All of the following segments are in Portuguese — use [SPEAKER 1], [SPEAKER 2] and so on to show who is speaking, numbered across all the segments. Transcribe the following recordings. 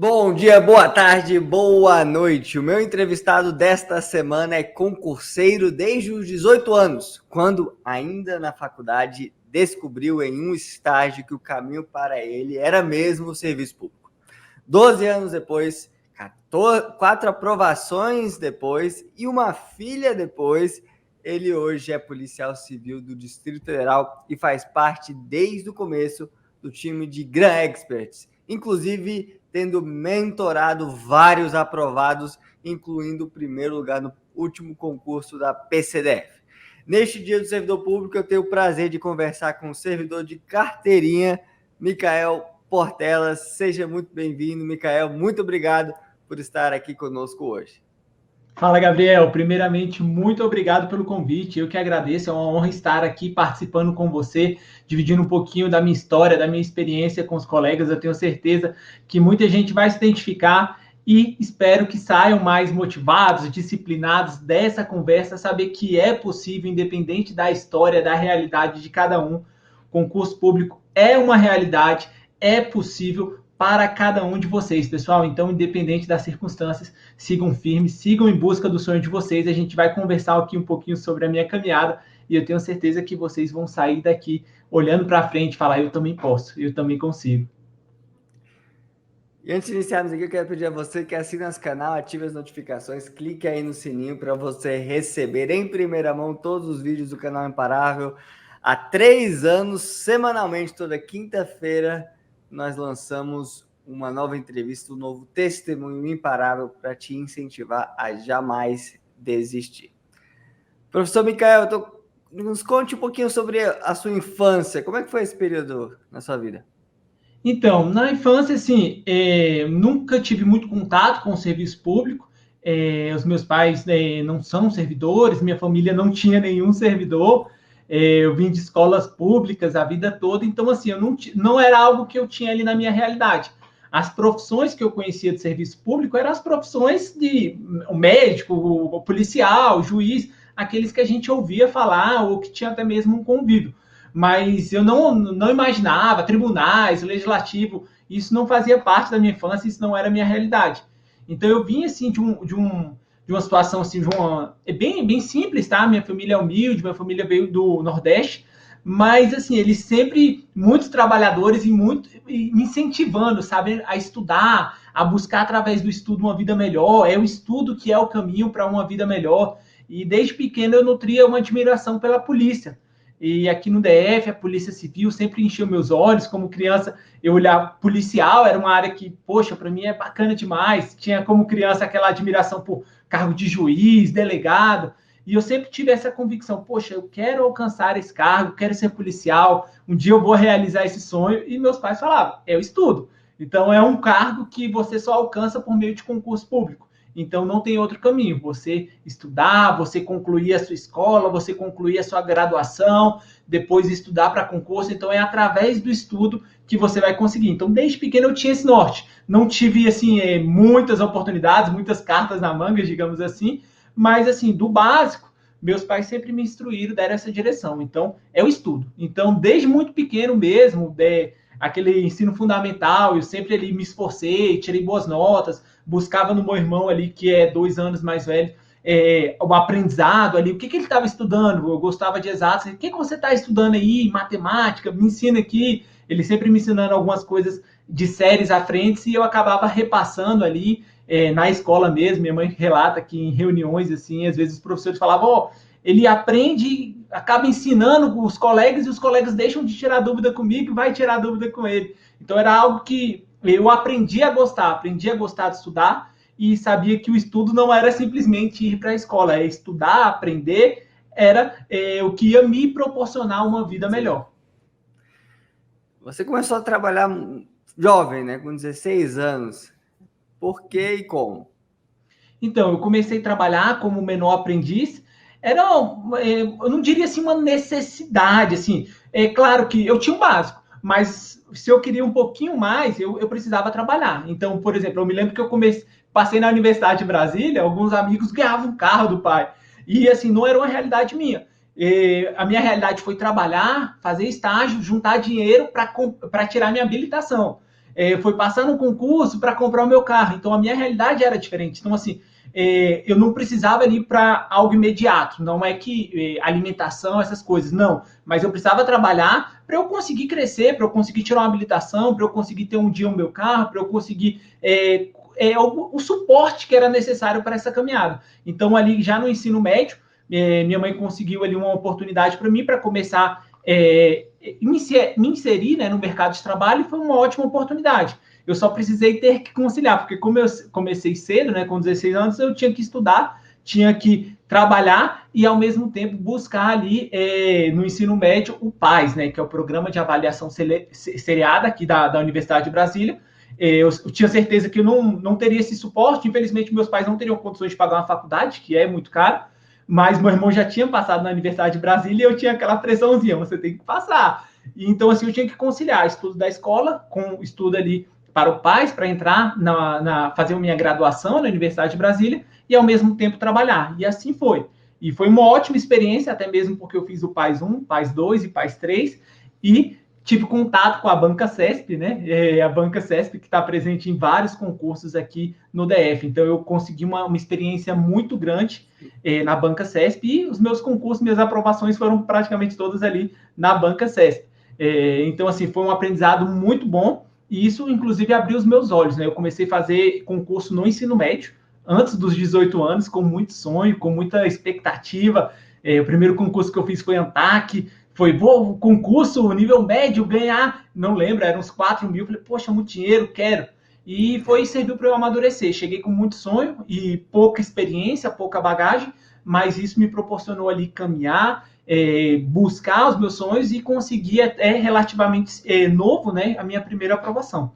[SPEAKER 1] Bom dia, boa tarde, boa noite. O meu entrevistado desta semana é concurseiro desde os 18 anos, quando, ainda na faculdade, descobriu em um estágio que o caminho para ele era mesmo o serviço público. 12 anos depois, 4 aprovações depois e uma filha depois, ele hoje é policial civil do Distrito Federal e faz parte desde o começo do time de Gran Experts, inclusive tendo mentorado vários aprovados, incluindo o primeiro lugar no último concurso da PCDF. Neste dia do servidor público, eu tenho o prazer de conversar com o servidor de carteirinha, Micael Portela. Seja muito bem-vindo, Micael. Muito obrigado por estar aqui conosco hoje.
[SPEAKER 2] Fala, Gabriel. Primeiramente, muito obrigado pelo convite. Eu que agradeço. É uma honra estar aqui participando com você, dividindo um pouquinho da minha história, da minha experiência com os colegas. Eu tenho certeza que muita gente vai se identificar e espero que saiam mais motivados, disciplinados dessa conversa, saber que é possível, independente da história, da realidade de cada um. Concurso público é uma realidade, é possível para cada um de vocês, pessoal. Então, independente das circunstâncias, sigam firmes, sigam em busca do sonho de vocês. A gente vai conversar aqui um pouquinho sobre a minha caminhada e eu tenho certeza que vocês vão sair daqui olhando para frente e falar: eu também posso, eu também consigo.
[SPEAKER 1] E antes de iniciarmos aqui, eu quero pedir a você que assine nosso canal, ative as notificações, clique aí no sininho para você receber em primeira mão todos os vídeos do canal Imparável. Há 3 anos, semanalmente, toda quinta-feira, nós lançamos uma nova entrevista, um novo testemunho imparável para te incentivar a jamais desistir. Professor Micael, nos conte um pouquinho sobre a sua infância. Como é que foi esse período na sua vida?
[SPEAKER 2] Então, na infância, assim, nunca tive muito contato com o serviço público. Os meus pais não são servidores, minha família não tinha nenhum servidor. Eu vim de escolas públicas a vida toda, então, assim, eu não era algo que eu tinha ali na minha realidade. As profissões que eu conhecia de serviço público eram as profissões de o médico, o policial, o juiz, aqueles que a gente ouvia falar ou que tinha até mesmo um convívio, mas eu não imaginava tribunais, legislativo, isso não fazia parte da minha infância, isso não era a minha realidade. Então eu vim assim de uma situação assim, bem simples, tá? Minha família é humilde, minha família veio do Nordeste, mas assim, eles sempre muitos trabalhadores e me incentivando, sabe, a estudar, a buscar através do estudo uma vida melhor. É o estudo que é o caminho para uma vida melhor. E desde pequeno eu nutria uma admiração pela polícia. E aqui no DF, a Polícia Civil sempre encheu meus olhos. Como criança, eu olhava policial, era uma área que, poxa, para mim é bacana demais. Tinha como criança aquela admiração por cargo de juiz, delegado. E eu sempre tive essa convicção, poxa, eu quero alcançar esse cargo, quero ser policial, um dia eu vou realizar esse sonho. E meus pais falavam, eu estudo. Então é um cargo que você só alcança por meio de concurso público. Então não tem outro caminho. Você estudar, você concluir a sua escola, você concluir a sua graduação, depois estudar para concurso. Então é através do estudo que você vai conseguir. Então desde pequeno eu tinha esse norte. Não tive assim muitas oportunidades, muitas cartas na manga, digamos assim, mas assim do básico meus pais sempre me instruíram, deram essa direção. Então, é o estudo. Então, desde muito pequeno mesmo, aquele ensino fundamental, eu sempre ali me esforcei, tirei boas notas, buscava no meu irmão ali, que é 2 anos mais velho, o aprendizado ali, o que ele estava estudando, eu gostava de exatos, o que você está estudando aí, matemática, me ensina aqui, ele sempre me ensinando algumas coisas de séries à frente, e eu acabava repassando ali, na escola mesmo. Minha mãe relata que em reuniões, assim, às vezes os professores falavam, ele aprende, acaba ensinando os colegas e os colegas deixam de tirar dúvida comigo e vai tirar dúvida com ele. Então era algo que eu aprendi a gostar de estudar e sabia que o estudo não era simplesmente ir para a escola, é estudar, aprender, era o que ia me proporcionar uma vida melhor.
[SPEAKER 1] Você começou a trabalhar jovem, né, com 16 anos. Por que e como?
[SPEAKER 2] Então, eu comecei a trabalhar como menor aprendiz. Eu não diria assim uma necessidade, assim. É claro que eu tinha um básico, mas se eu queria um pouquinho mais, eu precisava trabalhar. Então, por exemplo, eu me lembro que passei na Universidade de Brasília, alguns amigos ganhavam um carro do pai. E assim, não era uma realidade minha. A minha realidade foi trabalhar, fazer estágio, juntar dinheiro para tirar minha habilitação. foi passar no concurso para comprar o meu carro. Então, a minha realidade era diferente. Então, assim, eu não precisava ir para algo imediato. Não é que alimentação, essas coisas, não. Mas eu precisava trabalhar para eu conseguir crescer, para eu conseguir tirar uma habilitação, para eu conseguir ter um dia o meu carro, para eu conseguir o suporte que era necessário para essa caminhada. Então, ali já no ensino médio, minha mãe conseguiu ali uma oportunidade para mim para começar me inserir, né, no mercado de trabalho, e foi uma ótima oportunidade. Eu só precisei ter que conciliar, porque como eu comecei cedo, né, com 16 anos, eu tinha que estudar, tinha que trabalhar e, ao mesmo tempo, buscar ali no ensino médio o PAS, né, que é o Programa de Avaliação Seriada aqui da Universidade de Brasília. Eu tinha certeza que eu não teria esse suporte. Infelizmente, meus pais não teriam condições de pagar uma faculdade, que é muito caro, mas meu irmão já tinha passado na Universidade de Brasília e eu tinha aquela pressãozinha, você tem que passar. Então, assim, eu tinha que conciliar estudo da escola com estudo ali para o PAS, para entrar fazer minha graduação na Universidade de Brasília e, ao mesmo tempo, trabalhar. E assim foi. E foi uma ótima experiência, até mesmo porque eu fiz o PAS 1, PAS 2 e PAS 3, e tive contato com a Banca CESP, né? A Banca CESP que está presente em vários concursos aqui no DF. Então, eu consegui uma experiência muito grande na Banca CESP, e os meus concursos, minhas aprovações foram praticamente todas ali na Banca CESP. Então, assim, foi um aprendizado muito bom, e isso, inclusive, abriu os meus olhos, né? Eu comecei a fazer concurso no ensino médio, antes dos 18 anos, com muito sonho, com muita expectativa. O primeiro concurso que eu fiz foi ANTAC, foi concurso nível médio, ganhar, não lembro, eram uns 4 mil. Falei, poxa, muito dinheiro, quero. E serviu para eu amadurecer. Cheguei com muito sonho e pouca experiência, pouca bagagem, mas isso me proporcionou ali caminhar, buscar os meus sonhos e conseguir até relativamente novo, né, a minha primeira aprovação.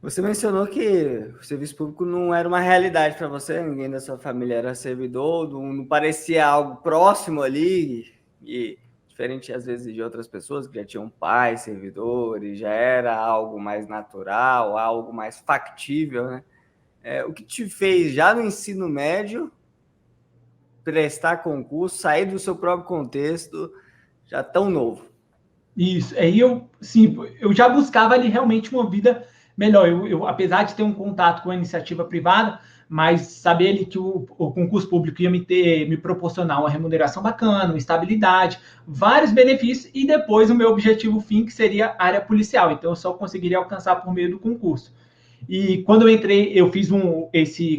[SPEAKER 1] Você mencionou que o serviço público não era uma realidade para você, ninguém da sua família era servidor, não parecia algo próximo ali, e diferente às vezes de outras pessoas que já tinham pais servidores, já era algo mais natural, algo mais factível, né? O que te fez já no ensino médio prestar concurso, sair do seu próprio contexto, já tão novo?
[SPEAKER 2] Isso, aí eu já buscava ali realmente uma vida melhor. Apesar de ter um contato com a iniciativa privada, mas saber ali que o concurso público ia me proporcionar uma remuneração bacana, uma estabilidade, vários benefícios, e depois o meu objetivo fim, que seria a área policial. Então, eu só conseguiria alcançar por meio do concurso. E quando eu entrei, eu fiz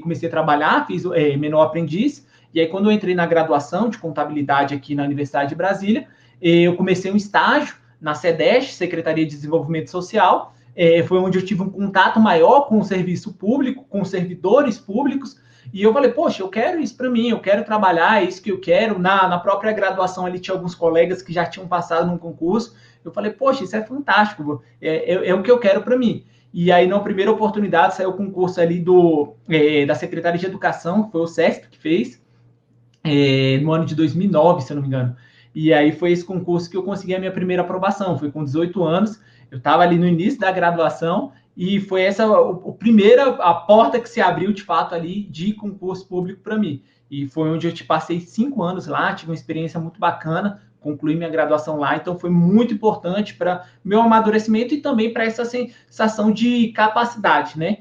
[SPEAKER 2] comecei a trabalhar, fiz menor aprendiz, e aí quando eu entrei na graduação de contabilidade aqui na Universidade de Brasília, eu comecei um estágio na SEDESC, Secretaria de Desenvolvimento Social. Foi onde eu tive um contato maior com o serviço público, com servidores públicos, e eu falei, poxa, eu quero isso para mim, eu quero trabalhar, é isso que eu quero. Na própria graduação ali tinha alguns colegas que já tinham passado num concurso, eu falei, poxa, isso é fantástico, é o que eu quero para mim. E aí, na primeira oportunidade, saiu o concurso ali da Secretaria de Educação, que foi o CESP que fez, no ano de 2009, se eu não me engano. E aí foi esse concurso que eu consegui a minha primeira aprovação, foi com 18 anos, eu estava ali no início da graduação, e foi essa a porta que se abriu, de fato, ali de concurso público para mim. E foi onde eu passei 5 anos lá, tive uma experiência muito bacana, concluí minha graduação lá, então foi muito importante para meu amadurecimento e também para essa sensação de capacidade, né?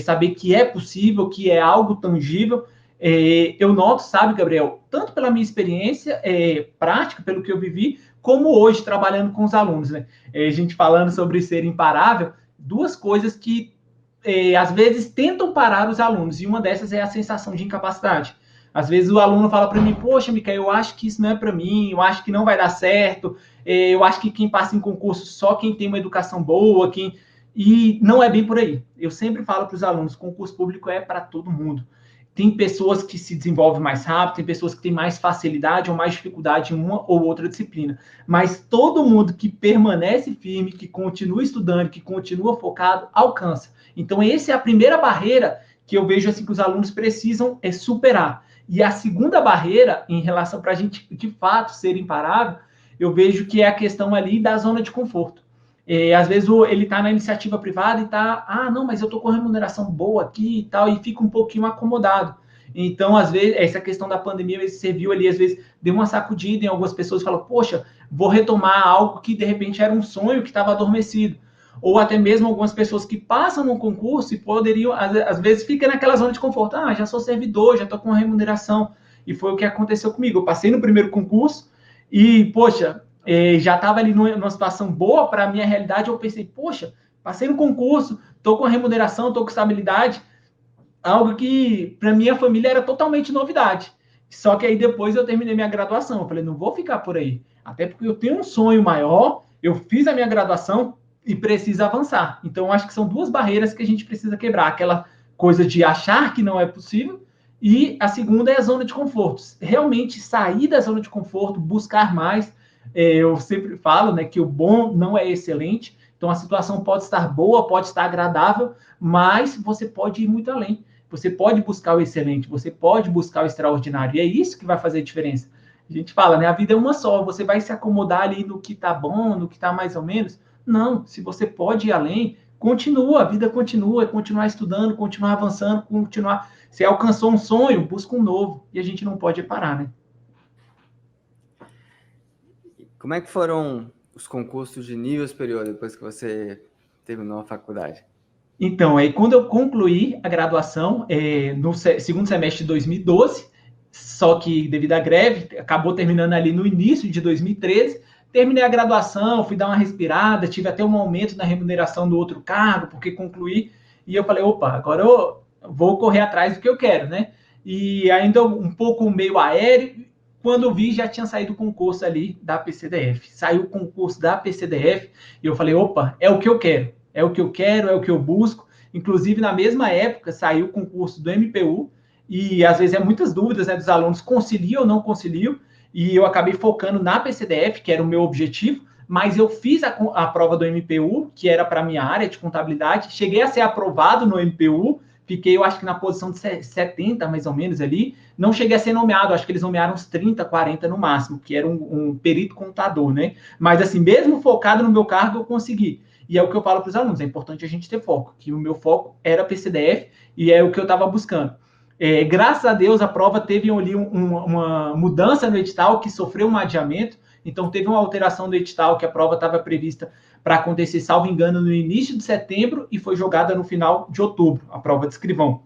[SPEAKER 2] Saber que é possível, que é algo tangível. Eu noto, sabe, Gabriel, tanto pela minha experiência prática, pelo que eu vivi, como hoje trabalhando com os alunos, né? A gente falando sobre ser imparável, duas coisas que às vezes tentam parar os alunos, e uma dessas é a sensação de incapacidade. Às vezes o aluno fala para mim, poxa, Micael, eu acho que isso não é para mim, eu acho que não vai dar certo, eu acho que quem passa em concurso só quem tem uma educação boa, e não é bem por aí. Eu sempre falo para os alunos, concurso público é para todo mundo. Tem pessoas que se desenvolvem mais rápido, tem pessoas que têm mais facilidade ou mais dificuldade em uma ou outra disciplina. Mas todo mundo que permanece firme, que continua estudando, que continua focado, alcança. Então, essa é a primeira barreira que eu vejo assim que os alunos precisam superar. E a segunda barreira, em relação para a gente, de fato, ser imparável, eu vejo que é a questão ali da zona de conforto. Às vezes ele está na iniciativa privada e está, não, mas eu estou com remuneração boa aqui e tal, e fica um pouquinho acomodado. Então, às vezes, essa questão da pandemia, você viu ali, às vezes, deu uma sacudida em algumas pessoas, falam, poxa, vou retomar algo que, de repente, era um sonho que estava adormecido. ou até mesmo algumas pessoas que passam no concurso e poderiam, às vezes, fica naquela zona de conforto. Ah, já sou servidor, já estou com uma remuneração. E foi o que aconteceu comigo. Eu passei no primeiro concurso e, poxa, já estava ali numa situação boa para a minha realidade. Eu pensei, poxa, passei no concurso, estou com remuneração, estou com estabilidade, algo que para minha família era totalmente novidade. Só que aí depois eu terminei minha graduação. Eu falei, não vou ficar por aí. Até porque eu tenho um sonho maior, eu fiz a minha graduação e preciso avançar. Então, eu acho que são duas barreiras que a gente precisa quebrar. Aquela coisa de achar que não é possível e a segunda é a zona de conforto. Realmente sair da zona de conforto, buscar mais. Eu sempre falo, né, que o bom não é excelente. Então, a situação pode estar boa, pode estar agradável, mas você pode ir muito além. Você pode buscar o excelente, você pode buscar o extraordinário. E é isso que vai fazer diferença. A gente fala, né? A vida é uma só. Você vai se acomodar ali no que tá bom, no que tá mais ou menos? Não. Se você pode ir além, continua. A vida continua. É continuar estudando, continuar avançando, continuar. Se alcançou um sonho, busca um novo. E a gente não pode parar, né?
[SPEAKER 1] Como é que foram os concursos de nível superior depois que você terminou a faculdade?
[SPEAKER 2] Então, aí quando eu concluí a graduação, no segundo semestre de 2012, só que devido à greve, acabou terminando ali no início de 2013, terminei a graduação, fui dar uma respirada, tive até um aumento na remuneração do outro cargo, porque concluí, e eu falei, opa, agora eu vou correr atrás do que eu quero, né? E ainda um pouco meio aéreo, quando eu vi, já tinha saído o concurso ali da PCDF. Saiu o concurso da PCDF, e eu falei, opa, é o que eu quero. É o que eu quero, é o que eu busco. Inclusive, na mesma época, saiu o concurso do MPU, e às vezes é muitas dúvidas, né, dos alunos, conciliam ou não conciliam, e eu acabei focando na PCDF, que era o meu objetivo, mas eu fiz a prova do MPU, que era para a minha área de contabilidade, cheguei a ser aprovado no MPU, fiquei, eu acho que na posição de 70, mais ou menos ali, não cheguei a ser nomeado, acho que eles nomearam uns 30, 40 no máximo, que era um perito contador, né? Mas assim, mesmo focado no meu cargo, eu consegui. E é o que eu falo para os alunos, é importante a gente ter foco, que o meu foco era PCDF e é o que eu estava buscando. Graças a Deus, a prova teve ali uma mudança no edital que sofreu um adiamento, então teve uma alteração do edital que a prova estava prevista para acontecer, salvo engano, no início de setembro e foi jogada no final de outubro, a prova de escrivão.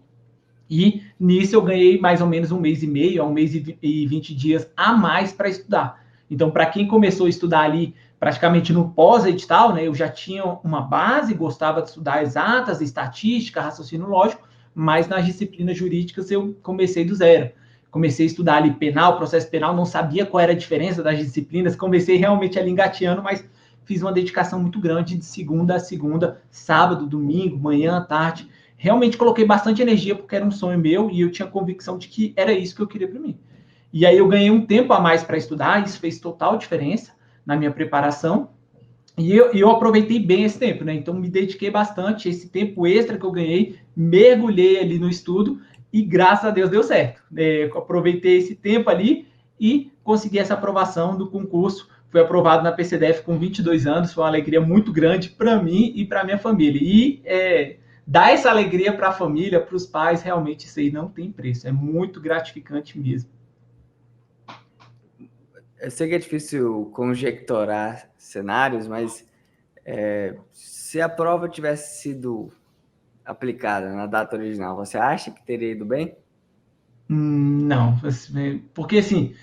[SPEAKER 2] E nisso eu ganhei mais ou menos um mês e meio, um mês e 20 dias a mais para estudar. Então, para quem começou a estudar ali praticamente no pós-edital, né, eu já tinha uma base, gostava de estudar exatas, estatística, raciocínio lógico, mas nas disciplinas jurídicas eu comecei do zero. Comecei a estudar ali penal, processo penal, não sabia qual era a diferença das disciplinas, comecei realmente ali engateando, mas fiz uma dedicação muito grande de segunda a segunda, sábado, domingo, manhã, tarde. Realmente coloquei bastante energia porque era um sonho meu e eu tinha convicção de que era isso que eu queria para mim. E aí eu ganhei um tempo a mais para estudar, isso fez total diferença na minha preparação. E eu aproveitei bem esse tempo, né? Então me dediquei bastante, esse tempo extra que eu ganhei, mergulhei ali no estudo e graças a Deus deu certo. Aproveitei esse tempo ali e consegui essa aprovação do concurso. Fui aprovado na PCDF com 22 anos, foi uma alegria muito grande para mim e para minha família. E dar essa alegria para a família, para os pais, realmente isso aí não tem preço. É muito gratificante mesmo.
[SPEAKER 1] Eu sei que é difícil conjecturar cenários, mas se a prova tivesse sido aplicada na data original, você acha que teria ido bem?
[SPEAKER 2] Não, porque assim,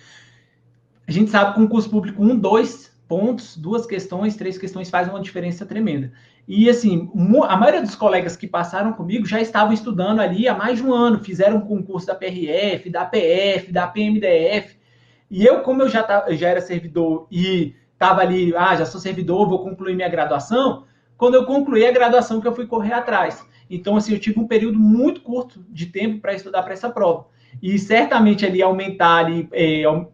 [SPEAKER 2] a gente sabe que concurso público, 2 pontos, 2 questões, 3 questões faz uma diferença tremenda. E assim, a maioria dos colegas que passaram comigo já estavam estudando ali há mais de um ano, fizeram um concurso da PRF, da PF, da PMDF. E eu, como eu já era servidor e estava ali, já sou servidor, vou concluir minha graduação, quando eu concluí a graduação que eu fui correr atrás. Então, assim, eu tive um período muito curto de tempo para estudar para essa prova. E certamente ali aumentar ali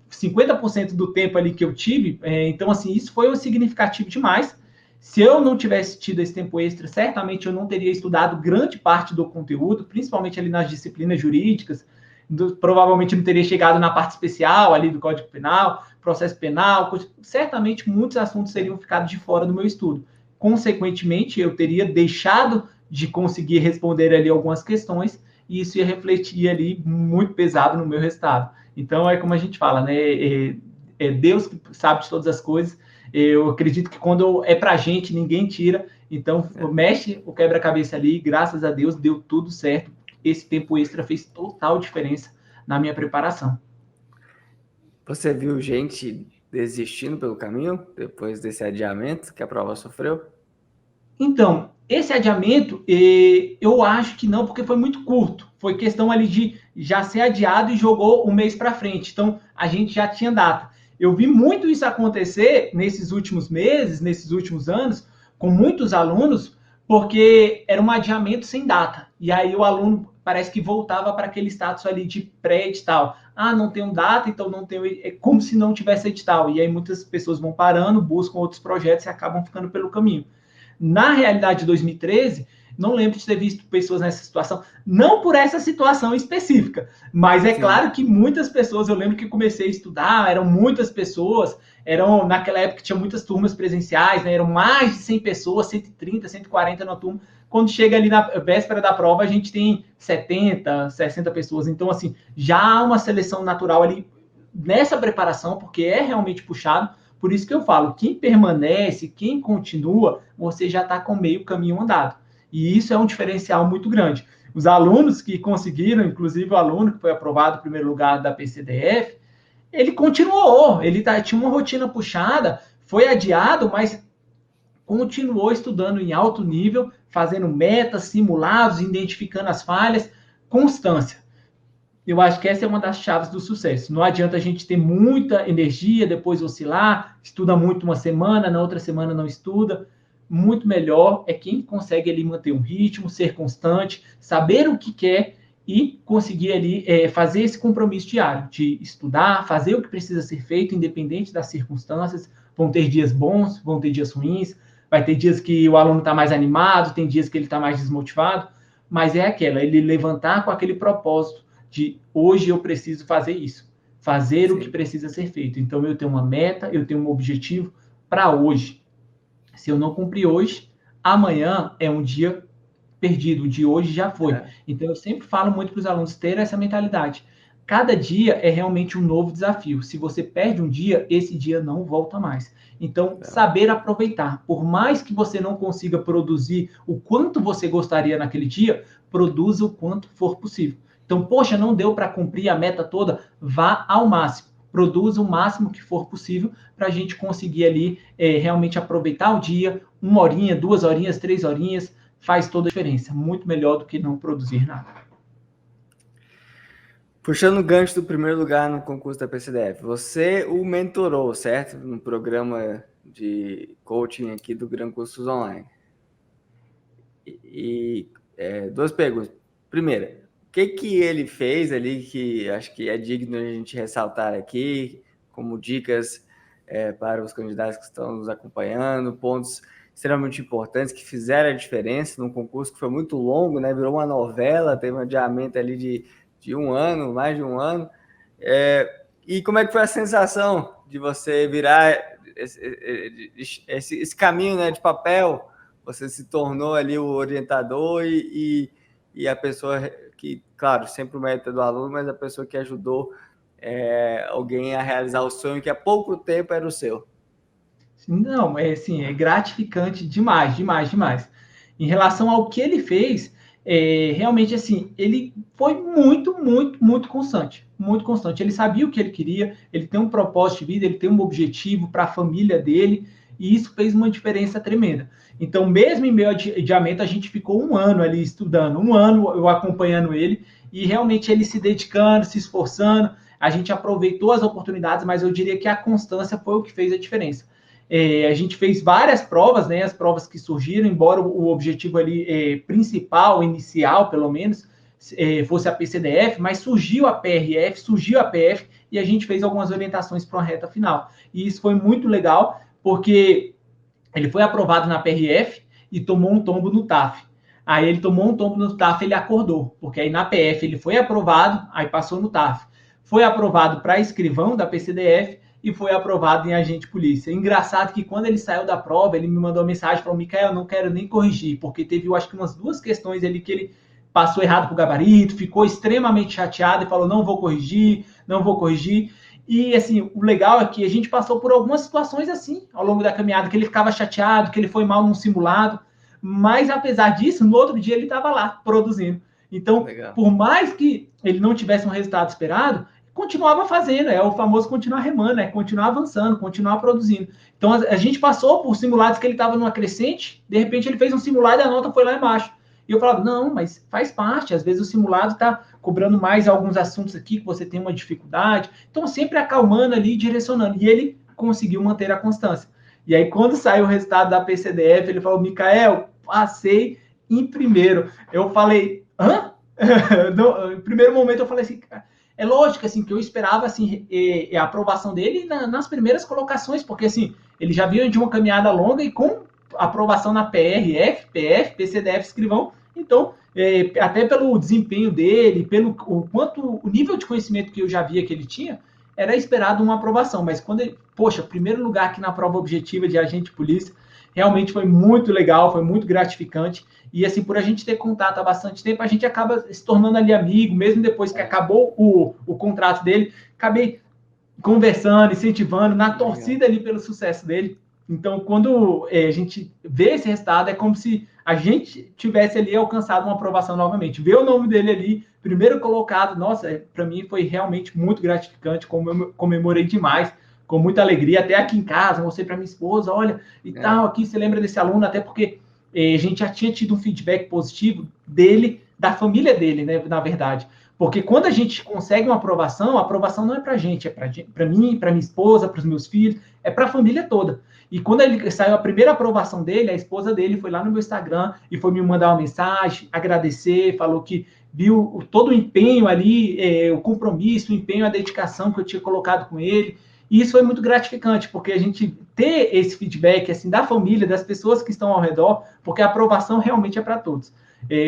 [SPEAKER 2] 50% do tempo ali que eu tive, então assim, isso foi um significativo demais. Se eu não tivesse tido esse tempo extra, certamente eu não teria estudado grande parte do conteúdo, principalmente ali nas disciplinas jurídicas, provavelmente não teria chegado na parte especial ali do Código Penal, processo penal, certamente muitos assuntos seriam ficado de fora do meu estudo. Consequentemente, eu teria deixado de conseguir responder ali algumas questões e isso ia refletir ali muito pesado no meu resultado. Então, é como a gente fala, né? É Deus que sabe de todas as coisas. Eu acredito que quando é pra gente, ninguém tira. Então, mexe o quebra-cabeça ali, graças a Deus, deu tudo certo. Esse tempo extra fez total diferença na minha preparação.
[SPEAKER 1] Você viu gente desistindo pelo caminho, depois desse adiamento que a prova sofreu?
[SPEAKER 2] Então, esse adiamento, eu acho que não, porque foi muito curto. Foi questão ali de já ser adiado e jogou um mês para frente. Então, a gente já tinha data. Eu vi muito isso acontecer nesses últimos meses, nesses últimos anos, com muitos alunos, porque era um adiamento sem data. E aí o aluno parece que voltava para aquele status ali de pré-edital. Ah, não tem data, então não tem. É como se não tivesse edital. E aí muitas pessoas vão parando, buscam outros projetos e acabam ficando pelo caminho. Na realidade de 2013, não lembro de ter visto pessoas nessa situação, não por essa situação específica, mas é claro que muitas pessoas, eu lembro que comecei a estudar, eram muitas pessoas, naquela época tinha muitas turmas presenciais, né, eram mais de 100 pessoas, 130, 140 na turma. Quando chega ali na véspera da prova, a gente tem 70, 60 pessoas. Então, assim, já há uma seleção natural ali nessa preparação, porque é realmente puxado. Por isso que eu falo, quem permanece, quem continua, você já está com meio caminho andado. E isso é um diferencial muito grande. Os alunos que conseguiram, inclusive o aluno que foi aprovado em primeiro lugar da PCDF, ele continuou, tinha uma rotina puxada, foi adiado, mas continuou estudando em alto nível, fazendo metas, simulados, identificando as falhas, constância. Eu acho que essa é uma das chaves do sucesso. Não adianta a gente ter muita energia, depois oscilar, estuda muito uma semana, na outra semana não estuda. Muito melhor é quem consegue ali manter um ritmo, ser constante, saber o que quer e conseguir ali fazer esse compromisso diário de estudar, fazer o que precisa ser feito, independente das circunstâncias. Vão ter dias bons, vão ter dias ruins, vai ter dias que o aluno está mais animado, tem dias que ele está mais desmotivado, mas é aquela, ele levantar com aquele propósito de hoje eu preciso fazer isso, fazer Sim. o que precisa ser feito. Então eu tenho uma meta, eu tenho um objetivo para hoje. Se eu não cumprir hoje, amanhã é um dia perdido, o de hoje já foi. Então eu sempre falo muito para os alunos terem essa mentalidade. Cada dia é realmente um novo desafio. Se você perde um dia, esse dia não volta mais. Então, saber aproveitar. Por mais que você não consiga produzir o quanto você gostaria naquele dia, produza o quanto for possível. Então, poxa, não deu para cumprir a meta toda, vá ao máximo. Produza o máximo que for possível para a gente conseguir ali realmente aproveitar o dia, 1 horinha, 2 horinhas, 3 horinhas, faz toda a diferença. Muito melhor do que não produzir nada.
[SPEAKER 1] Puxando o gancho do primeiro lugar no concurso da PCDF, você o mentorou, certo? No programa de coaching aqui do Gran Cursos Online. Duas perguntas. Primeira, o que ele fez ali que acho que é digno de a gente ressaltar aqui, como dicas para os candidatos que estão nos acompanhando, pontos extremamente importantes que fizeram a diferença num concurso que foi muito longo, né? Virou uma novela, teve um adiamento ali de 1 ano, mais de 1 ano. E como é que foi a sensação de você virar esse caminho, né, de papel? Você se tornou ali o orientador e a pessoa que, claro, sempre o mérito é do aluno, mas a pessoa que ajudou alguém a realizar o sonho que há pouco tempo era o seu.
[SPEAKER 2] Não, é gratificante demais, demais, demais. Em relação ao que ele fez, realmente, assim, ele foi muito, muito, muito constante. Muito constante. Ele sabia o que ele queria, ele tem um propósito de vida, ele tem um objetivo para a família dele, e isso fez uma diferença tremenda. Então, mesmo em meio ao adiamento, a gente ficou 1 ano ali estudando, 1 ano eu acompanhando ele, e realmente ele se dedicando, se esforçando, a gente aproveitou as oportunidades, mas eu diria que a constância foi o que fez a diferença. A gente fez várias provas, né, as provas que surgiram, embora o objetivo ali principal, inicial, pelo menos, fosse a PCDF, mas surgiu a PRF, surgiu a PF, e a gente fez algumas orientações para uma reta final. E isso foi muito legal, porque ele foi aprovado na PRF e tomou um tombo no TAF. Aí ele tomou um tombo no TAF, ele acordou, porque aí na PF ele foi aprovado, aí passou no TAF. Foi aprovado para escrivão da PCDF, e foi aprovado em agente de polícia. Engraçado que quando ele saiu da prova, ele me mandou uma mensagem, falou, Micael, não quero nem corrigir, porque teve, eu acho que umas 2 questões ali que ele passou errado pro gabarito, ficou extremamente chateado e falou, não vou corrigir, não vou corrigir. E, assim, o legal é que a gente passou por algumas situações assim, ao longo da caminhada, que ele ficava chateado, que ele foi mal num simulado, mas, apesar disso, no outro dia ele estava lá, produzindo. Então,
[SPEAKER 1] Legal.
[SPEAKER 2] por mais que ele não tivesse um resultado esperado, continuava fazendo, é o famoso continuar remando, continuar avançando, continuar produzindo. Então, a gente passou por simulados que ele estava numa crescente, de repente ele fez um simulado e a nota foi lá embaixo. E eu falava, não, mas faz parte, às vezes o simulado está cobrando mais alguns assuntos aqui que você tem uma dificuldade. Então, sempre acalmando ali, direcionando. E ele conseguiu manter a constância. E aí, quando saiu o resultado da PCDF, ele falou, Micael, passei em primeiro. Eu falei, hã? No primeiro momento eu falei assim, é lógico assim, que eu esperava assim, a aprovação dele nas primeiras colocações, porque assim, ele já vinha de uma caminhada longa e com aprovação na PRF, PF, PCDF, escrivão, então, até pelo desempenho dele, pelo o nível de conhecimento que eu já via que ele tinha, era esperado uma aprovação, mas quando ele, poxa, primeiro lugar aqui na prova objetiva de agente de polícia, realmente foi muito legal, foi muito gratificante, e assim, por a gente ter contato há bastante tempo, a gente acaba se tornando ali amigo, mesmo depois que acabou o contrato dele, acabei conversando, incentivando, na torcida ali pelo sucesso dele. Então, quando a gente vê esse resultado, é como se a gente tivesse ali alcançado uma aprovação novamente. Ver o nome dele ali, primeiro colocado, nossa, para mim foi realmente muito gratificante, comemorei demais, com muita alegria, até aqui em casa, mostrei para minha esposa, olha, e tal, aqui você lembra desse aluno, até porque a gente já tinha tido um feedback positivo dele, da família dele, né, na verdade. Porque quando a gente consegue uma aprovação, a aprovação não é para a gente, é para mim, para minha esposa, para os meus filhos, é para a família toda. E quando ele saiu a primeira aprovação dele, a esposa dele foi lá no meu Instagram e foi me mandar uma mensagem, agradecer, falou que viu todo o empenho ali, o compromisso, o empenho, a dedicação que eu tinha colocado com ele. E isso foi muito gratificante, porque a gente ter esse feedback assim da família, das pessoas que estão ao redor, porque a aprovação realmente é para todos.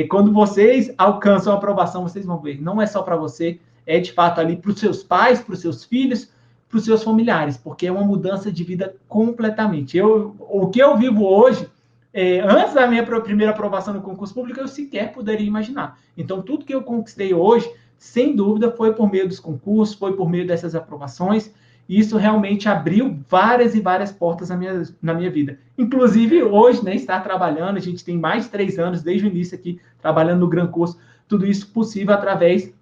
[SPEAKER 2] Quando vocês alcançam a aprovação, vocês vão ver, não é só para você, é de fato ali para os seus pais, para os seus filhos, para os seus familiares, porque é uma mudança de vida completamente. O que eu vivo hoje, antes da minha primeira aprovação no concurso público, eu sequer poderia imaginar. Então, tudo que eu conquistei hoje, sem dúvida, foi por meio dos concursos, foi por meio dessas aprovações, e isso realmente abriu várias e várias portas na minha vida. Inclusive, hoje, né, estar trabalhando, a gente tem mais de 3 anos, desde o início aqui, trabalhando no Gran Curso, tudo isso possível através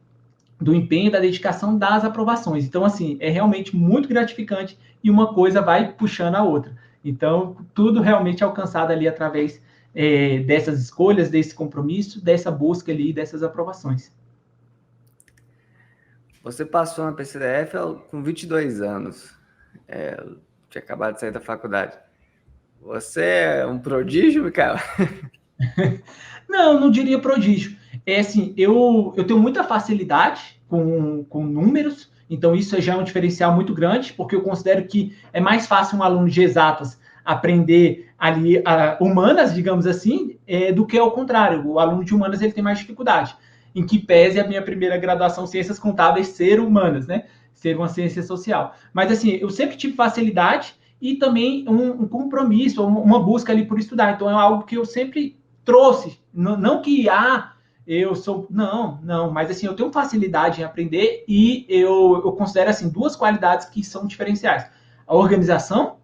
[SPEAKER 2] do empenho, da dedicação das aprovações. Então, assim, é realmente muito gratificante e uma coisa vai puxando a outra. Então, tudo realmente alcançado ali através dessas escolhas, desse compromisso, dessa busca ali, dessas aprovações.
[SPEAKER 1] Você passou na PCDF com 22 anos. Tinha acabado de sair da faculdade. Você é um prodígio, Micael?
[SPEAKER 2] Não diria prodígio. É assim, eu tenho muita facilidade com números, então isso já é um diferencial muito grande, porque eu considero que é mais fácil um aluno de exatas aprender ali humanas, digamos assim, do que ao contrário. O aluno de humanas ele tem mais dificuldade. Em que pese a minha primeira graduação Ciências Contábeis ser humanas, né? Ser uma ciência social. Mas assim, eu sempre tive facilidade e também um compromisso, uma busca ali por estudar. Então é algo que eu sempre trouxe. Não que eu sou. Não, mas assim, eu tenho facilidade em aprender e eu considero assim duas qualidades que são diferenciais: a organização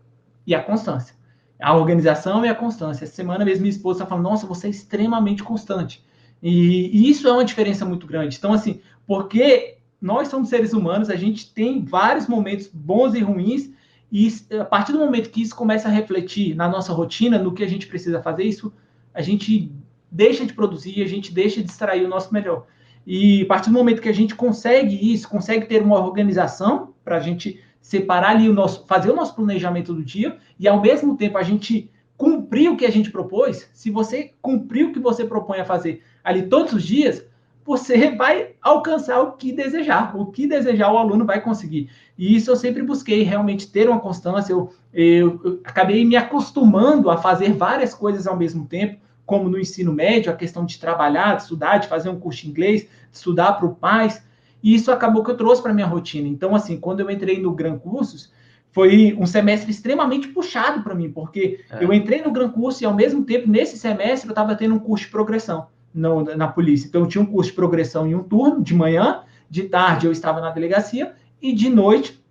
[SPEAKER 2] e a constância. A organização e a constância. Essa semana mesmo minha esposa está falando, nossa, você é extremamente constante. E isso é uma diferença muito grande. Então, assim, porque nós somos seres humanos, a gente tem vários momentos bons e ruins, e a partir do momento que isso começa a refletir na nossa rotina, no que a gente precisa fazer, isso a gente deixa de produzir, a gente deixa de extrair o nosso melhor. E a partir do momento que a gente consegue isso, consegue ter uma organização para a gente separar ali fazer o nosso planejamento do dia e ao mesmo tempo a gente cumprir o que a gente propôs, se você cumprir o que você propõe a fazer ali todos os dias, você vai alcançar o que desejar o aluno vai conseguir. E isso eu sempre busquei realmente ter uma constância, eu acabei me acostumando a fazer várias coisas ao mesmo tempo, como no ensino médio, a questão de trabalhar, de estudar, de fazer um curso de inglês, de estudar para o PAS, e isso acabou que eu trouxe para a minha rotina. Então, assim, quando eu entrei no Gran Cursos, foi um semestre extremamente puxado para mim, porque eu entrei no Gran Curso e, ao mesmo tempo, nesse semestre, eu estava tendo um curso de progressão na polícia. Então, eu tinha um curso de progressão em um turno, de manhã, de tarde eu estava na delegacia, e de noite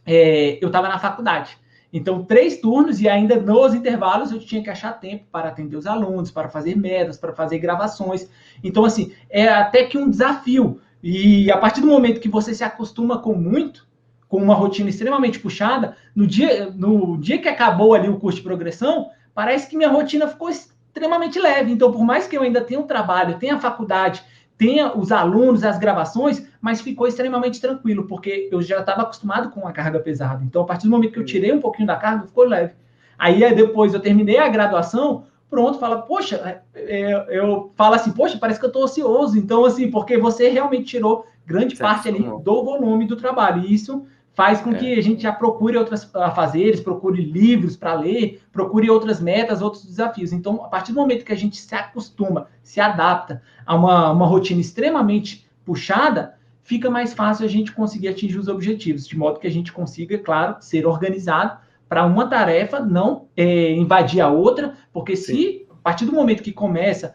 [SPEAKER 2] eu estava na faculdade. Então, 3 turnos e ainda nos intervalos eu tinha que achar tempo para atender os alunos, para fazer metas, para fazer gravações. Então, assim, é até que um desafio. E a partir do momento que você se acostuma com uma rotina extremamente puxada, no dia que acabou ali o curso de progressão, parece que minha rotina ficou extremamente leve. Então, por mais que eu ainda tenha um trabalho, tenha a faculdade, tenha os alunos, as gravações, mas ficou extremamente tranquilo, porque eu já estava acostumado com a carga pesada. Então, a partir do momento que eu tirei um pouquinho da carga, ficou leve. Aí, depois eu terminei a graduação, pronto, fala, poxa, eu falo assim, poxa, parece que eu estou ocioso. Então, assim, porque você realmente tirou grande parte ali do volume do trabalho. E isso faz com que a gente já procure outras afazeres, procure livros para ler, procure outras metas, outros desafios. Então, a partir do momento que a gente se acostuma, se adapta a uma rotina extremamente puxada, fica mais fácil a gente conseguir atingir os objetivos, de modo que a gente consiga, claro, ser organizado para uma tarefa não invadir a outra, porque se a partir do momento que começa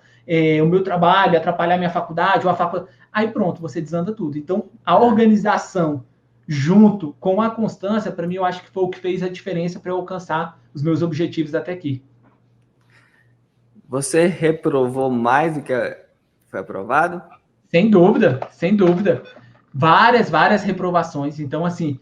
[SPEAKER 2] o meu trabalho, atrapalhar minha faculdade, ou a faculdade, aí pronto, você desanda tudo. Então, a organização junto com a constância, para mim, eu acho que foi o que fez a diferença para eu alcançar os meus objetivos até aqui.
[SPEAKER 1] Você reprovou mais do que foi aprovado?
[SPEAKER 2] Sem dúvida, sem dúvida. Várias reprovações. Então, assim,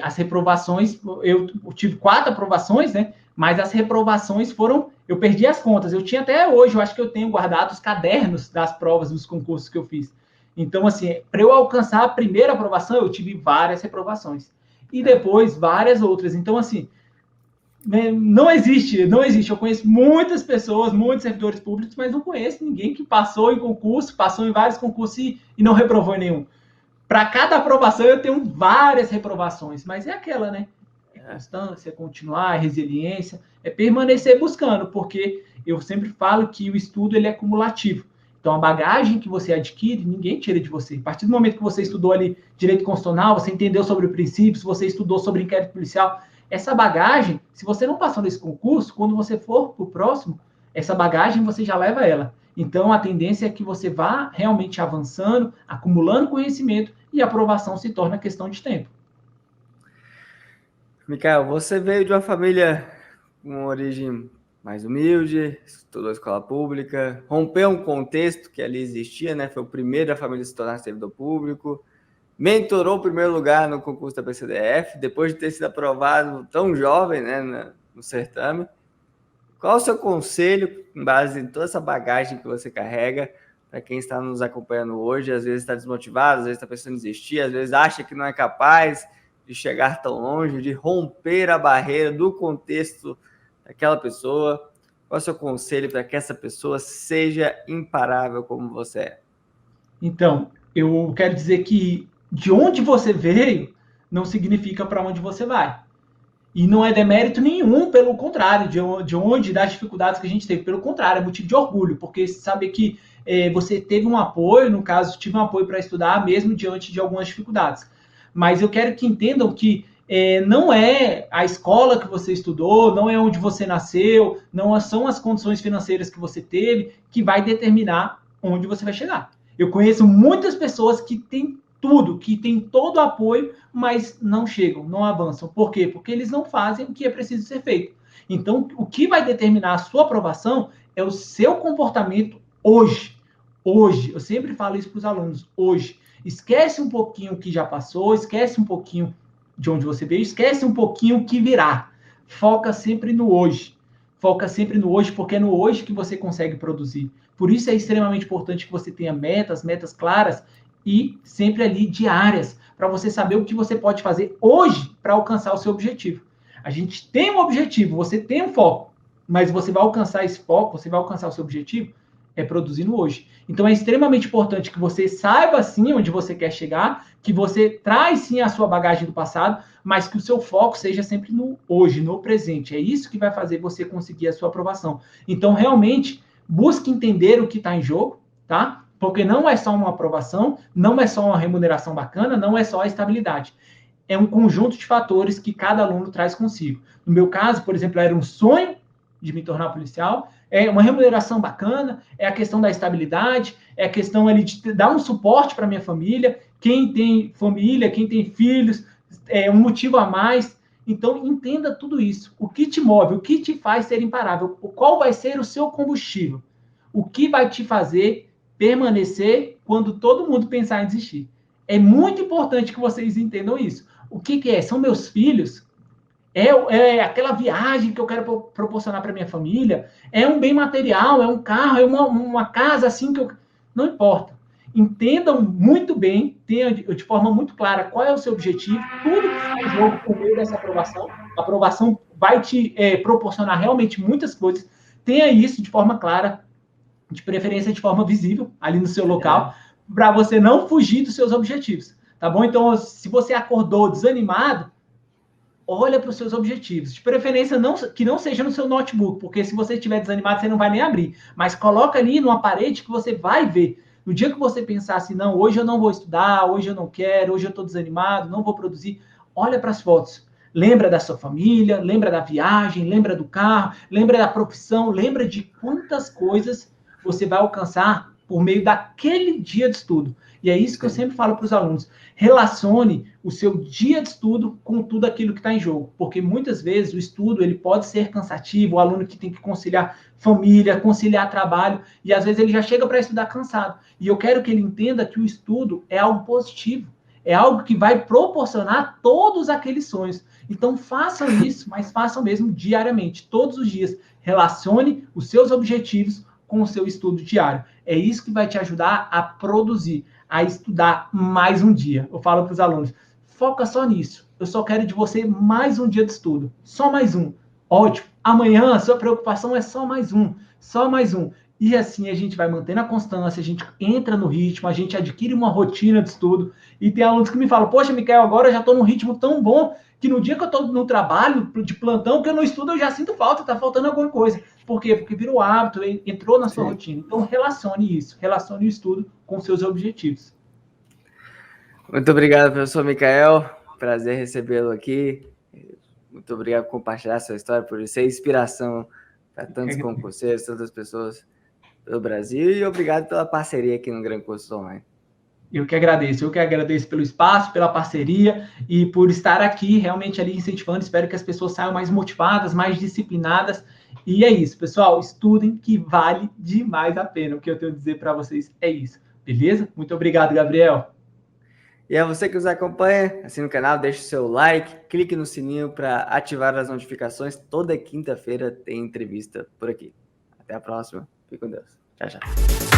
[SPEAKER 2] as reprovações, eu tive 4 aprovações, né? Mas as reprovações foram, eu perdi as contas. Eu tinha até hoje, eu acho que eu tenho guardado os cadernos das provas dos concursos que eu fiz. Então, assim, para eu alcançar a primeira aprovação, eu tive várias reprovações. E depois várias outras. Então, assim, não existe. Eu conheço muitas pessoas, muitos servidores públicos, mas não conheço ninguém que passou em concurso, passou em vários concursos e não reprovou em nenhum. Para cada aprovação eu tenho várias reprovações, mas é aquela, né? É constância, é continuar, é resiliência, é permanecer buscando, porque eu sempre falo que o estudo ele é cumulativo. Então, a bagagem que você adquire, ninguém tira de você. A partir do momento que você estudou ali direito constitucional, você entendeu sobre princípios, você estudou sobre inquérito policial, essa bagagem, se você não passou nesse concurso, quando você for para o próximo, essa bagagem você já leva ela. Então, a tendência é que você vá realmente avançando, acumulando conhecimento e a aprovação se torna questão de tempo.
[SPEAKER 1] Micael, você veio de uma família com origem mais humilde, estudou escola pública, rompeu um contexto que ali existia, né? Foi o primeiro da família a se tornar servidor público, mentorou o primeiro lugar no concurso da PCDF, depois de ter sido aprovado tão jovem, né, no certame. Qual o seu conselho, com base em toda essa bagagem que você carrega, para quem está nos acompanhando hoje, às vezes está desmotivado, às vezes está pensando em desistir, às vezes acha que não é capaz de chegar tão longe, de romper a barreira do contexto daquela pessoa? Qual é o seu conselho para que essa pessoa seja imparável como você é?
[SPEAKER 2] Então, eu quero dizer que de onde você veio não significa para onde você vai. E não é demérito nenhum, pelo contrário, de onde, das dificuldades que a gente teve. Pelo contrário, é motivo de orgulho, porque saber que você teve um apoio, no caso, tive um apoio para estudar, mesmo diante de algumas dificuldades. Mas eu quero que entendam que não é a escola que você estudou, não é onde você nasceu, não são as condições financeiras que você teve que vai determinar onde você vai chegar. Eu conheço muitas pessoas que têm tudo, que têm todo o apoio, mas não chegam, não avançam. Por quê? Porque eles não fazem o que é preciso ser feito. Então, o que vai determinar a sua aprovação é o seu comportamento hoje. Hoje, eu sempre falo isso para os alunos, hoje. Esquece um pouquinho o que já passou, esquece um pouquinho de onde você veio, esquece um pouquinho o que virá. Foca sempre no hoje. Foca sempre no hoje, porque é no hoje que você consegue produzir. Por isso é extremamente importante que você tenha metas claras e sempre ali diárias, para você saber o que você pode fazer hoje para alcançar o seu objetivo. A gente tem um objetivo, você tem um foco, mas você vai alcançar esse foco, você vai alcançar o seu objetivo produzindo hoje. Então é extremamente importante que você saiba sim onde você quer chegar, que você traz sim a sua bagagem do passado, mas que o seu foco seja sempre no hoje, no presente. É isso que vai fazer você conseguir a sua aprovação. Então realmente busque entender o que está em jogo, tá? Porque não é só uma aprovação, não é só uma remuneração bacana, não é só a estabilidade. É um conjunto de fatores que cada aluno traz consigo. No meu caso, por exemplo, era um sonho de me tornar policial, é uma remuneração bacana, é a questão da estabilidade, é a questão ali de dar um suporte para minha família. Quem tem família, quem tem filhos, um motivo a mais. Então, entenda tudo isso. O que te move, o que te faz ser imparável, qual vai ser o seu combustível, o que vai te fazer permanecer quando todo mundo pensar em desistir. É muito importante que vocês entendam isso. O que é? São meus filhos? É aquela viagem que eu quero proporcionar para minha família? É um bem material? É um carro? É uma casa assim que eu... Não importa. Entendam muito bem, tenham de forma muito clara qual é o seu objetivo, tudo que está em jogo por meio dessa aprovação. A aprovação vai te proporcionar realmente muitas coisas. Tenha isso de forma clara, de preferência de forma visível, ali no seu local, para você não fugir dos seus objetivos. Tá bom? Então, se você acordou desanimado, olha para os seus objetivos. De preferência, que não seja no seu notebook, porque se você estiver desanimado, você não vai nem abrir. Mas coloca ali numa parede que você vai ver. No dia que você pensar assim, não, hoje eu não vou estudar, hoje eu não quero, hoje eu estou desanimado, não vou produzir, olha para as fotos. Lembra da sua família, lembra da viagem, lembra do carro, lembra da profissão, lembra de quantas coisas você vai alcançar por meio daquele dia de estudo. E é isso que eu sempre falo para os alunos. Relacione o seu dia de estudo com tudo aquilo que está em jogo, porque muitas vezes o estudo ele pode ser cansativo, o aluno que tem que conciliar família, conciliar trabalho, e às vezes ele já chega para estudar cansado. E eu quero que ele entenda que o estudo é algo positivo, é algo que vai proporcionar todos aqueles sonhos. Então façam isso, mas façam mesmo diariamente, todos os dias. Relacione os seus objetivos com o seu estudo diário. É isso que vai te ajudar a produzir, a estudar mais um dia. Eu falo para os alunos, foca só nisso. Eu só quero de você mais um dia de estudo. Só mais um. Ótimo. Amanhã a sua preocupação é só mais um. Só mais um. E assim a gente vai mantendo a constância, a gente entra no ritmo, a gente adquire uma rotina de estudo. E tem alunos que me falam, poxa, Micael, agora eu já estou num ritmo tão bom que no dia que eu estou no trabalho de plantão, que eu não estudo, eu já sinto falta, está faltando alguma coisa. Por quê? Porque virou hábito, entrou na sua rotina. Então, relacione isso, relacione o estudo com seus objetivos.
[SPEAKER 1] Muito obrigado, professor Micael. Prazer recebê-lo aqui. Muito obrigado por compartilhar sua história, por ser inspiração para tantos concurseiros, tantas pessoas pelo Brasil. E obrigado pela parceria aqui no Gran Cursos Online.
[SPEAKER 2] Eu que agradeço pelo espaço, pela parceria e por estar aqui realmente ali incentivando. Espero que as pessoas saiam mais motivadas, mais disciplinadas. E é isso, pessoal. Estudem que vale demais a pena. O que eu tenho a dizer para vocês é isso. Beleza? Muito obrigado, Gabriel.
[SPEAKER 1] E a você que nos acompanha, assine o canal, deixe o seu like, clique no sininho para ativar as notificações. Toda quinta-feira tem entrevista por aqui. Até a próxima. Fique com Deus. Tchau, tchau.